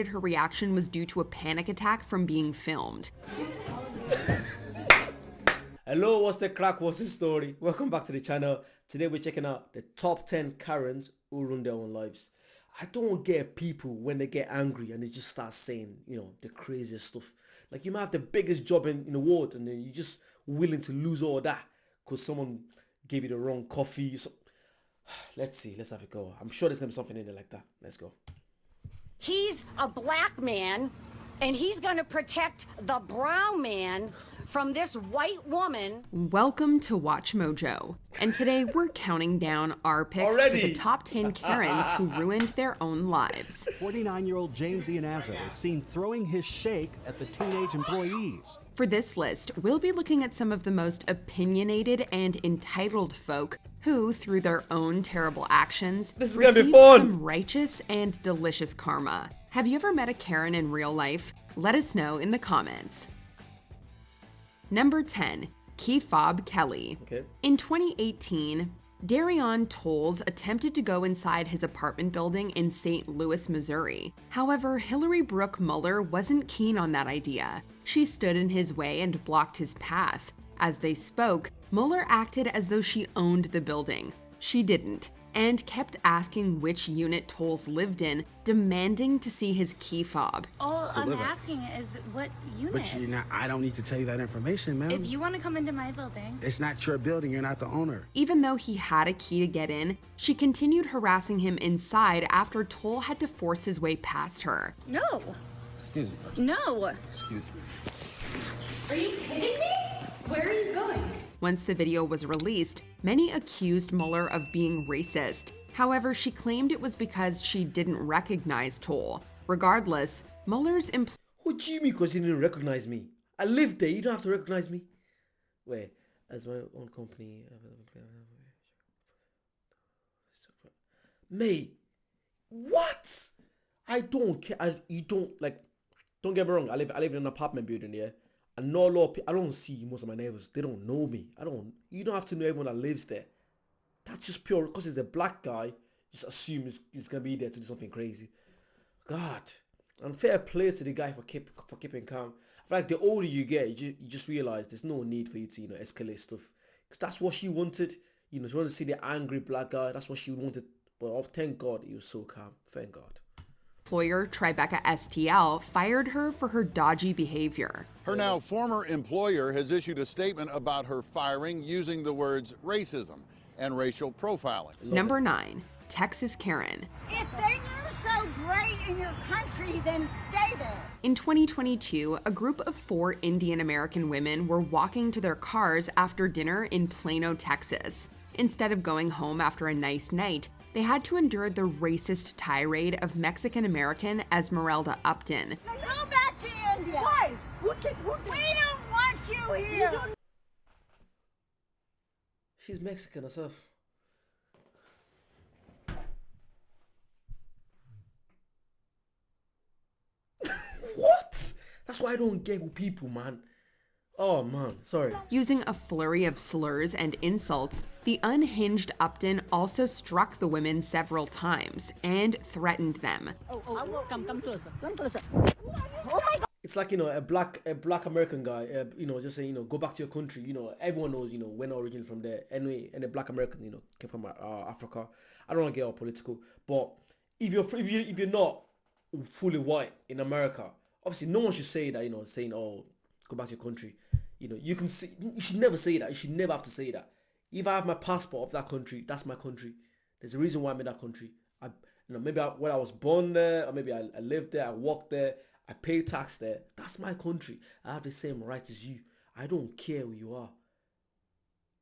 her reaction was due to a panic attack from being filmed. Hello, what's the crack? What's the story? Welcome back to the channel. Today we're checking out the top 10 Karens who run their own lives. I don't get people when they get angry and they just start saying, the craziest stuff. Like, you might have the biggest job in the world and then you're just willing to lose all that because someone gave you the wrong coffee. So, let's see, let's have it go. I'm sure there's gonna be something in there like that. Let's go. He's a black man and he's gonna protect the brown man from this white woman. Welcome to Watch Mojo. And today we're counting down our picks Already? for the top 10 Karens who ruined their own lives. 49-year-old James Ianazzo is seen throwing his shake at the teenage employees. For this list, we'll be looking at some of the most opinionated and entitled folk who, through their own terrible actions, This is gonna be received fun. some righteous and delicious karma. Have you ever met a Karen in real life? Let us know in the comments. Number 10, Kefab Kelly. Okay. In 2018, Darion Tolles attempted to go inside his apartment building in St. Louis, Missouri. However, Hillary Brooke Mueller wasn't keen on that idea. She stood in his way and blocked his path. As they spoke, Mueller acted as though she owned the building. She didn't, and kept asking which unit Tolles lived in, demanding to see his key fob. All I'm asking is what unit? But I don't need to tell you that information, ma'am. If you want to come into my building. It's not your building, you're not the owner. Even though he had a key to get in, she continued harassing him inside after Toll had to force his way past her. No. Excuse me. No. Excuse me. Are you kidding me? Where are you going? Once the video was released, many accused Mueller of being racist. However, she claimed it was because she didn't recognize Toll. Regardless, Mueller's What do you mean because you didn't recognize me? I live there, you don't have to recognize me. Wait, as my own company. Mate, what? I don't care. Don't get me wrong, I live in an apartment building, yeah? And no law, I don't see most of my neighbors. They don't know me. You don't have to know everyone that lives there. That's just pure, because he's a black guy, just assume he's going to be there to do something crazy. God, unfair play to the guy for keeping calm. I feel like the older you get, you just realize there's no need for you to, escalate stuff. Because that's what she wanted. She wanted to see the angry black guy. That's what she wanted. But thank God he was so calm. Thank God. employer, Tribeca STL, fired her for her dodgy behavior. Her now former employer has issued a statement about her firing using the words racism and racial profiling. Number 9, Texas Karen. If things are so great in your country, then stay there. In 2022, a group of 4 Indian American women were walking to their cars after dinner in Plano, Texas. Instead of going home after a nice night, they had to endure the racist tirade of Mexican American Esmeralda Upton. Go back to India. Why? We don't want you here. She's Mexican herself. What? That's why I don't get with people, man. Oh man, sorry. Using a flurry of slurs and insults, the unhinged Upton also struck the women several times and threatened them. Come closer. It's like, a black American guy, just saying, go back to your country. Everyone knows, we're not originally from there. Anyway, and a black American, came from Africa. I don't want to get all political, but if you're not fully white in America, obviously no one should say that, saying, oh, go back to your country. You can say, you should never say that. You should never have to say that. If I have my passport of that country, that's my country. There's a reason why I'm in that country. Maybe when I was born there, or maybe I lived there, I worked there, I pay tax there. That's my country. I have the same right as you. I don't care who you are.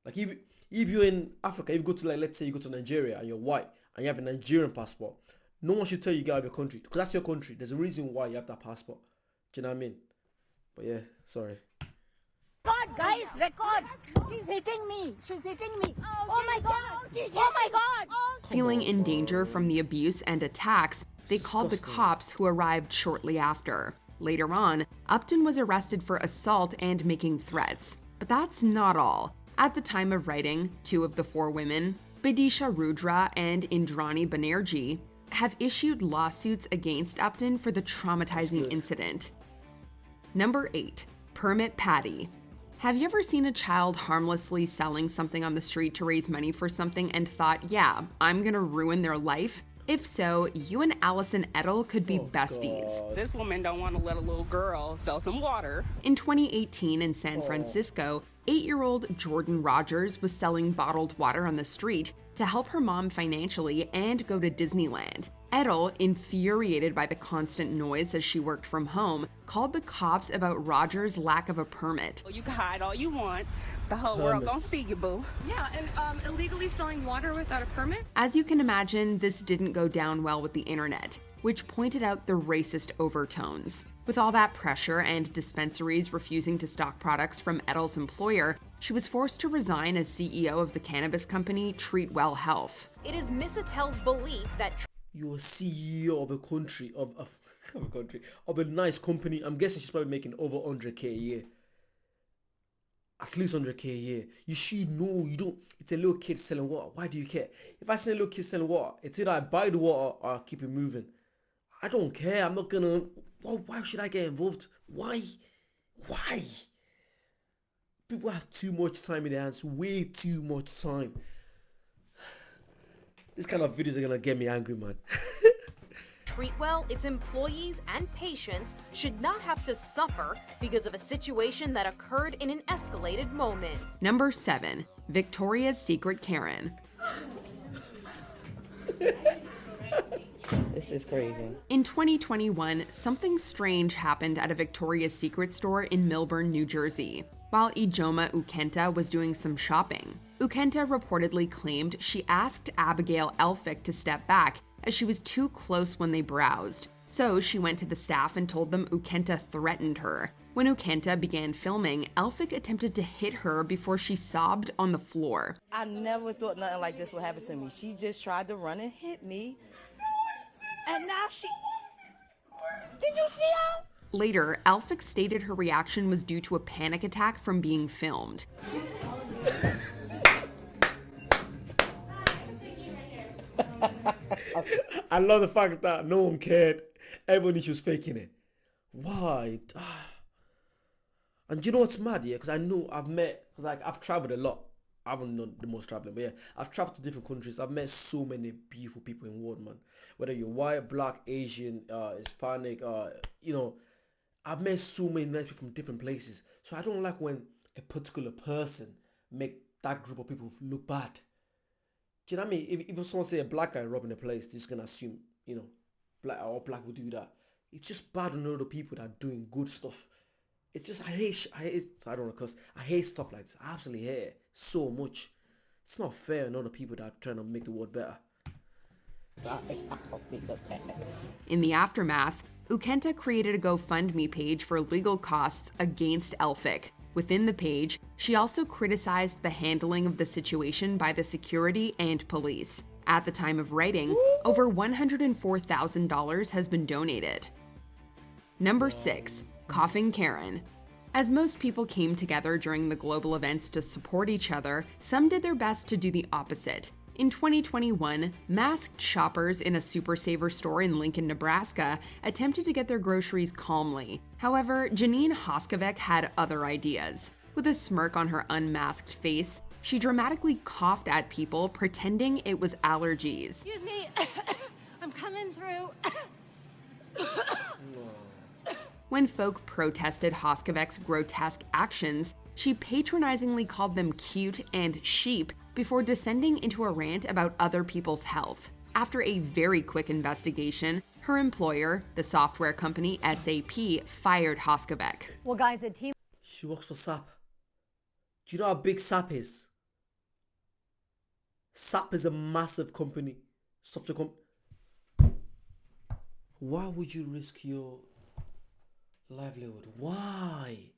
Like if you're in Africa, if you go to let's say you go to Nigeria and you're white and you have a Nigerian passport, no one should tell you get out of your country because that's your country. There's a reason why you have that passport. Do you know what I mean? But yeah, sorry. God, guys, record. She's hitting me. Oh my God. Oh my God. Feeling in danger from the abuse and attacks, they called the cops, who arrived shortly after. Later on, Upton was arrested for assault and making threats. But that's not all. At the time of writing, 2 of the 4 women, Bidisha Rudra and Indrani Banerjee, have issued lawsuits against Upton for the traumatizing incident. Number 8. Permit Patty. Have you ever seen a child harmlessly selling something on the street to raise money for something and thought, yeah, I'm gonna ruin their life? If so, you and Allison Edel could be besties. God. This woman don't want to let a little girl sell some water. In 2018 in San Francisco, 8-year-old Jordan Rogers was selling bottled water on the street to help her mom financially and go to Disneyland. Edel, infuriated by the constant noise as she worked from home, called the cops about Rogers' lack of a permit. You can hide all you want. The whole world gonna see you, boo. Yeah, and illegally selling water without a permit? As you can imagine, this didn't go down well with the internet, which pointed out the racist overtones. With all that pressure and dispensaries refusing to stock products from Edel's employer, she was forced to resign as CEO of the cannabis company Treatwell Health. It is Miss Attell's belief that You're a CEO of a country, of a nice company. I'm guessing she's probably making over 100k a year. At least 100k a year. You should know you don't. It's a little kid selling water. Why do you care? If I see a little kid selling water, it's either I buy the water or I keep it moving. I don't care. I'm not gonna. Well, why should I get involved? Why? People have too much time in their hands. Way too much time. This kind of videos are gonna get me angry, man. Treatwell, its employees, and patients should not have to suffer because of a situation that occurred in an escalated moment. Number 7. Victoria's Secret Karen. This is crazy. In 2021, something strange happened at a Victoria's Secret store in Millburn, New Jersey, while Ijoma Ukenta was doing some shopping. Ukenta reportedly claimed she asked Abigail Elphick to step back as she was too close when they browsed. So she went to the staff and told them Ukenta threatened her. When Ukenta began filming, Elphick attempted to hit her before she sobbed on the floor. I never thought nothing like this would happen to me. She just tried to run and hit me. And now she... Did you see her? Later, Elphick stated her reaction was due to a panic attack from being filmed. I love the fact that no one cared. Everyone knew she was faking it. Why? And you know what's mad, yeah? Because I know I've traveled a lot. I haven't done the most traveling, but yeah, I've traveled to different countries. I've met so many beautiful people in the world, man. Whether you're white, black, Asian, Hispanic, I've met so many nice people from different places. So I don't like when a particular person make that group of people look bad. Do you know what I mean? If someone say a black guy robbing a place, they're just gonna assume, black will do that. It's just bad on other people that are doing good stuff. It's just I hate I don't know, cause I hate stuff like this. I absolutely hate it so much. It's not fair on other people that are trying to make the world better. In the aftermath, Ukenta created a GoFundMe page for legal costs against Elphick. Within the page, she also criticized the handling of the situation by the security and police. At the time of writing, over $104,000 has been donated. Number 6. Coughing Karen. As most people came together during the global events to support each other, some did their best to do the opposite. In 2021, masked shoppers in a Super Saver store in Lincoln, Nebraska, attempted to get their groceries calmly. However, Janine Hoskovec had other ideas. With a smirk on her unmasked face, she dramatically coughed at people, pretending it was allergies. Excuse me, I'm coming through. When folk protested Hoskovec's grotesque actions, she patronizingly called them cute and sheep before descending into a rant about other people's health. After a very quick investigation, her employer, the software company SAP, fired Hoskovec. Well, guys, a team... She works for SAP. Do you know how big SAP is? SAP is a massive company. Software company. Why would you risk your livelihood? Why?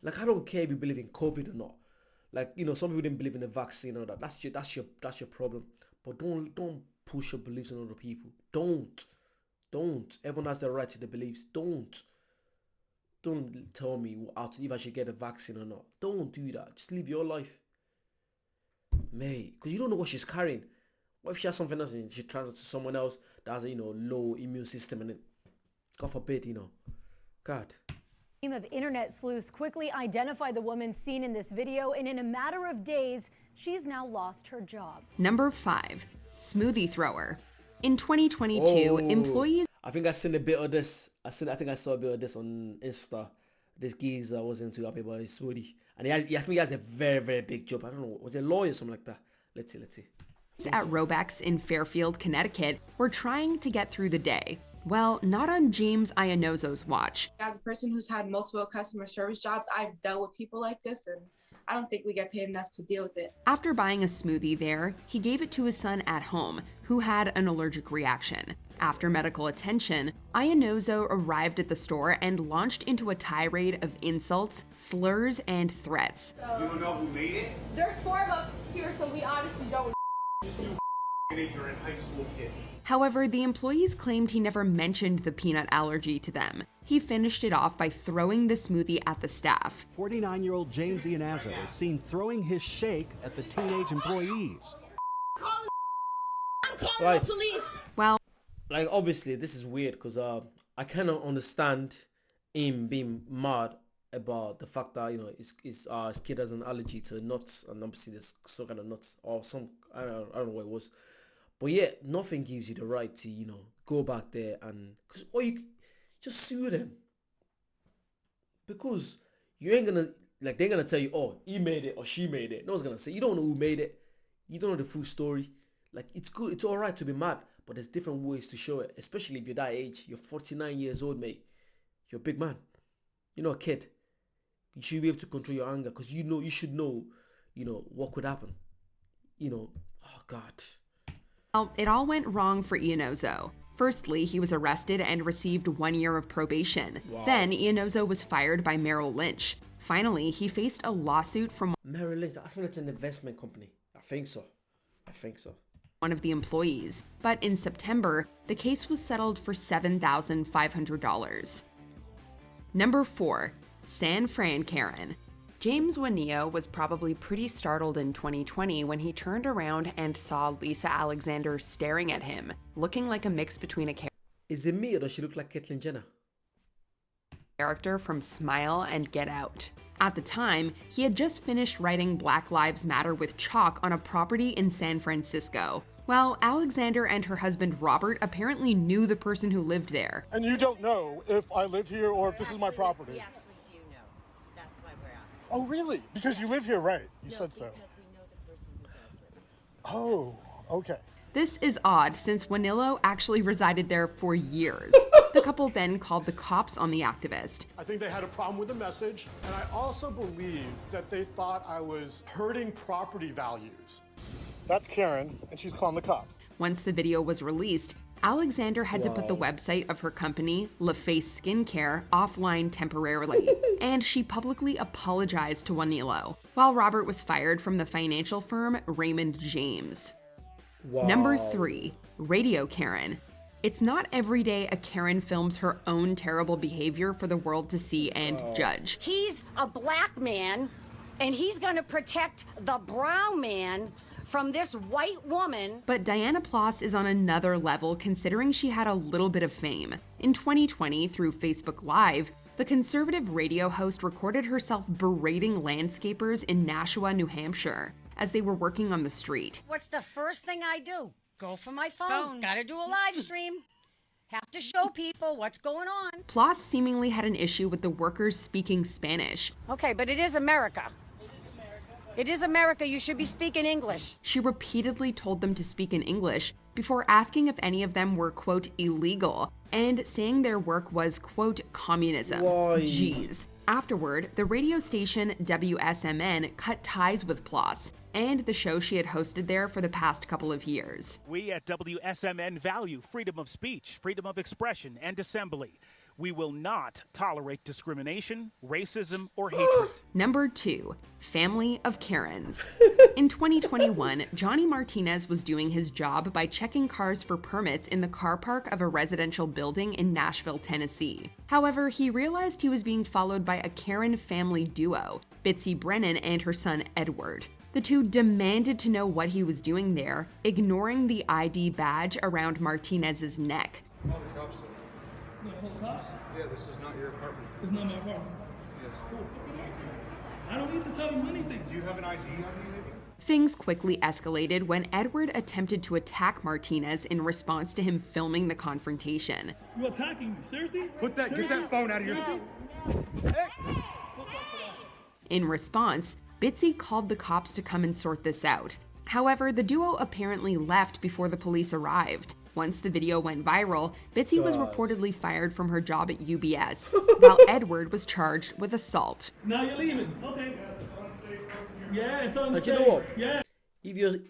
Like, I don't care if you believe in COVID or not. Like, some people didn't believe in the vaccine or that. That's your problem. But don't push your beliefs on other people. Don't. Everyone has the right to their beliefs. Don't tell me if I should get a vaccine or not. Don't do that. Just live your life, mate. Because you don't know what she's carrying. What if she has something else and she transfers to someone else that has a, low immune system and it, God forbid, God. Team of internet sleuths quickly identified the woman seen in this video, and in a matter of days, she's now lost her job. Number 5. Smoothie Thrower. In 2022, employees... I think I seen a bit of this. I think I saw a bit of this on Insta. This geezer was into happy about his smoothie. And I think he has a very, very big job. I don't know. Was it a lawyer or something like that? Let's see. At Robex in Fairfield, Connecticut, were trying to get through the day. Well, not on James Iannozo's watch. As a person who's had multiple customer service jobs, I've dealt with people like this, and I don't think we get paid enough to deal with it. After buying a smoothie there, he gave it to his son at home, who had an allergic reaction. After medical attention, Iannozo arrived at the store and launched into a tirade of insults, slurs, and threats. You don't know who made it? There's 4 of us here, so we honestly don't. You ignorant high school kid. However, the employees claimed he never mentioned the peanut allergy to them. He finished it off by throwing the smoothie at the staff. 49-year-old James Iannozo is seen throwing his shake at the teenage employees. I'm calling the police. Well, like, obviously, this is weird because I cannot understand him being mad about the fact that, his kid has an allergy to nuts, and obviously there's some kind of nuts or some, I don't know what it was. But yeah, nothing gives you the right to, go back there and, or you just sue them. Because you ain't gonna, they're gonna tell you, oh, he made it or she made it. No one's gonna say, you don't know who made it. You don't know the full story. It's good, it's alright to be mad, but there's different ways to show it, especially if you're that age. You're 49 years old, mate. You're a big man. You're not a kid. You should be able to control your anger because you should know, what could happen. Oh God. Well, it all went wrong for Iannozo. Firstly, he was arrested and received 1 year of probation. Wow. Then Iannozo was fired by Merrill Lynch. Finally, he faced a lawsuit from Merrill Lynch. I think it's an investment company. I think so. one of the employees. But in September, the case was settled for $7,500. Number 4. Fran Karen. James Waneo was probably pretty startled in 2020 when he turned around and saw Lisa Alexander staring at him, looking like a mix between a Is it me or does she look like Caitlyn Jenner? Character from Smile and Get Out. At the time, he had just finished writing Black Lives Matter with chalk on a property in San Francisco. Well, Alexander and her husband Robert apparently knew the person who lived there. And you don't know if I live here or if this is my property. We actually do know. That's why we're asking. Oh, really? Because you live here, right? You No, said so. because we know the person who does live. Oh, okay. This is odd since Wanillo actually resided there for years. The couple then called the cops on the activist. I think they had a problem with the message, and I also believe that they thought I was hurting property values. That's Karen, and she's calling the cops. Once the video was released, Alexander had to put the website of her company, LaFace Skincare, offline temporarily, and she publicly apologized to Wanillo, while Robert was fired from the financial firm Raymond James. Wow. Number 3. Radio Karen. It's not every day a Karen films her own terrible behavior for the world to see and judge. He's a black man, and he's going to protect the brown man from this white woman. But Diana Ploss is on another level considering she had a little bit of fame. In 2020, through Facebook Live, the conservative radio host recorded herself berating landscapers in Nashua, New Hampshire, as they were working on the street. What's the first thing I do? Go for my phone. Gotta do a live stream. Have to show people what's going on. Ploss seemingly had an issue with the workers speaking Spanish. Okay, but it is America. It is America. You should be speaking English. She repeatedly told them to speak in English before asking if any of them were, quote, illegal, and saying their work was, quote, communism. Why? Jeez. Afterward, the radio station WSMN cut ties with Ploss and the show she had hosted there for the past couple of years. We at WSMN value freedom of speech, freedom of expression, and assembly. We will not tolerate discrimination, racism, or hatred. Number 2, Family of Karens. In 2021, Johnny Martinez was doing his job by checking cars for permits in the car park of a residential building in Nashville, Tennessee. However, he realized he was being followed by a Karen family duo, Bitsy Brennan and her son Edward. The two demanded to know what he was doing there, ignoring the ID badge around Martinez's neck. Call the cops. No, call the cops? Yeah, this is not your apartment. It's not my apartment. Yes. Cool. I don't need to tell them anything. Do you have an ID on me, maybe? Things quickly escalated when Edward attempted to attack Martinez in response to him filming the confrontation. You attacking me? Seriously? Get that phone out of your mouth. In response, Bitsy called the cops to come and sort this out. However, the duo apparently left before the police arrived. Once the video went viral, Bitsy was reportedly fired from her job at UBS, while Edward was charged with assault. Now you're leaving. Okay. Yeah, it's unsafe. Like, you know what? Yeah. If you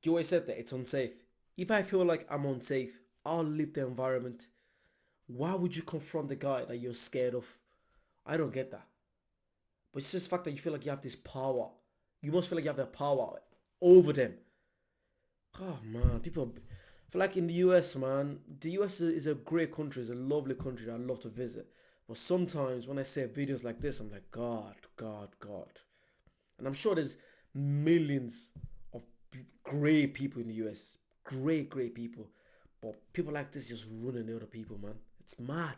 always said that it's unsafe. If I feel like I'm unsafe, I'll leave the environment. Why would you confront the guy that you're scared of? I don't get that. But it's just the fact that you feel like you have this power. You must feel like you have that power over them. Oh man, people. I feel like in the US, man, the US is a great country. It's a lovely country that I'd love to visit. But sometimes when I see videos like this, I'm like, God. And I'm sure there's millions of great people in the US. Great people. But people like this just ruining the other people, man. It's mad.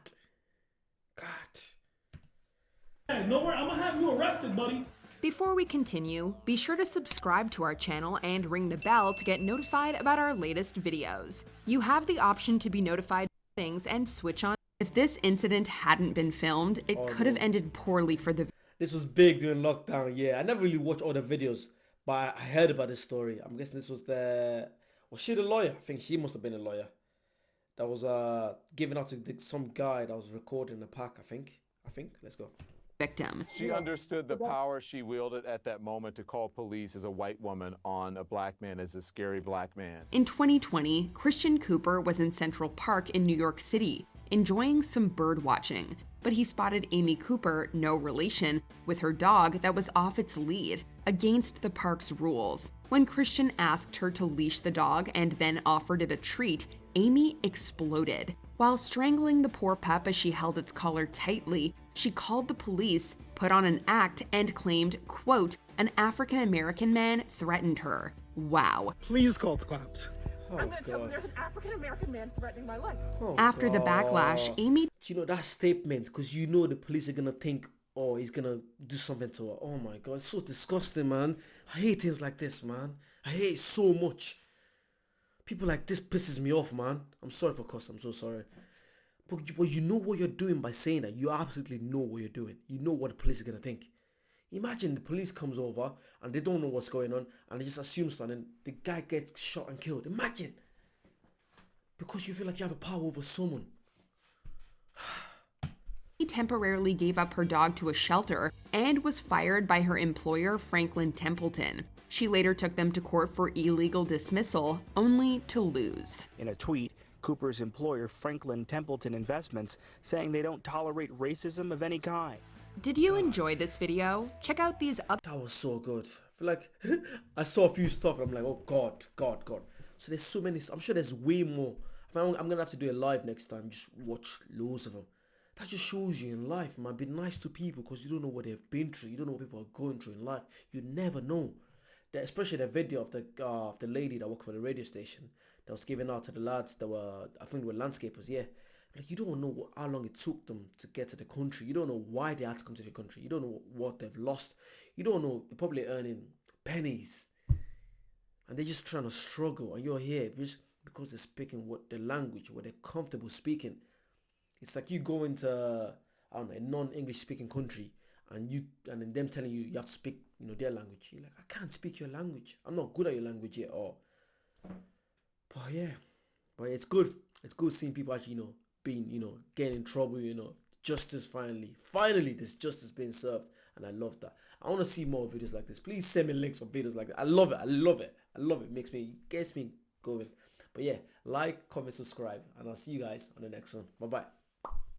God. Hey, no worry, I'm gonna have you arrested, buddy. Before we continue, be sure to subscribe to our channel and ring the bell to get notified about our latest videos. You have the option to be notified of things and switch on. If this incident hadn't been filmed, it could have ended poorly for the. This was big during lockdown, yeah. I never really watched all the videos, but I heard about this story. I'm guessing this was was she the lawyer? I think she must have been a lawyer. That was giving out to some guy that was recording the pack, I think. Let's go. Victim. She understood the power she wielded at that moment to call police as a white woman on a black man, as a scary black man. In 2020, Christian Cooper was in Central Park in New York City, enjoying some bird watching, but he spotted Amy Cooper, no relation, with her dog that was off its lead, against the park's rules. When Christian asked her to leash the dog and then offered it a treat, Amy exploded. While strangling the poor pup as she held its collar tightly, she called the police, put on an act, and claimed, quote, an African-American man threatened her. Wow. Please call the cops. I'm gonna tell them there's an African-American man threatening my life. After the backlash, Amy... You know, that statement, because you know the police are gonna think, oh, he's gonna do something to her. Oh my God, it's so disgusting, man. I hate things like this, man. I hate it so much. People like this pisses me off, man. I'm sorry for cuss, I'm so sorry. But you know what you're doing by saying that. You absolutely know what you're doing. You know what the police are gonna think. Imagine the police comes over and they don't know what's going on and they just assume something. The guy gets shot and killed. Imagine. Because you feel like you have a power over someone. He temporarily gave up her dog to a shelter and was fired by her employer, Franklin Templeton. She later took them to court for illegal dismissal, only to lose. In a tweet, Cooper's employer, Franklin Templeton Investments, saying they don't tolerate racism of any kind. Did you enjoy this video? Check out these other. That was so good. I feel like I saw a few stuff and I'm like, oh God. So there's so many. I'm sure there's way more. I'm gonna have to do it live next time. Just watch loads of them. That just shows you in life, man. Be nice to people because you don't know what they've been through. You don't know what people are going through in life. You never know. Especially the video of the lady that worked for the radio station that was giving out to the lads that were, I think they were landscapers, yeah. Like, you don't know how long it took them to get to the country. You don't know why they had to come to the country. You don't know what they've lost. You don't know, they're probably earning pennies. And they're just trying to struggle. And you're here just because they're speaking the language, what they're comfortable speaking. It's like you go into, I don't know, a non-English speaking country and then them telling you have to speak, their language. You're like, I can't speak your language. I'm not good at your language yet. But yeah, but it's good. It's good seeing people actually, being, getting in trouble, justice finally there's justice being served, and I love that. I want to see more videos like this. Please send me links of videos like that. I love it. Gets me going. But yeah, like, comment, subscribe, and I'll see you guys on the next one. Bye bye.